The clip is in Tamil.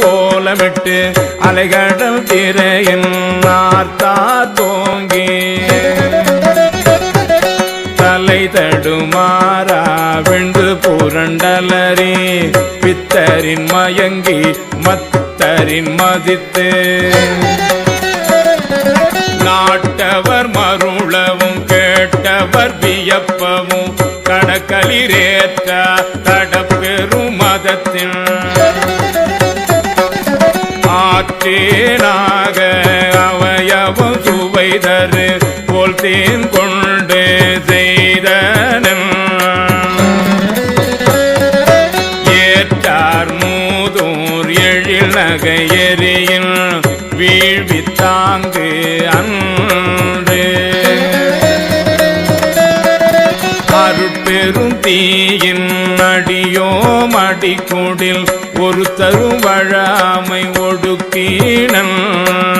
ஓலமிட்டு அலைகடல் திரையின் நார்த்தா தோங்கி தலை தடுமாறா விண்டு புரண்டலரி பித்தரின் மயங்கி மத்தரின் மதித்து நாட்டவர் மருளவும் கேட்டவர் வியப்பவும் கடற்களிரேற்ற கடப்பெரும் மதத்தின் ஆற்றேனாக அவயவம் சுவைதரு போல் தேன் கொண்டு செய்தனன் ஏற்றார் மூதூர் எழில் நகை எரியின் வீழ்வித்தாங்கு அன்று அருட்பெரும் தீயின் அடியோ மடிக்குடில் ஒரு தரும் வழாமை ஒடுக்கினன்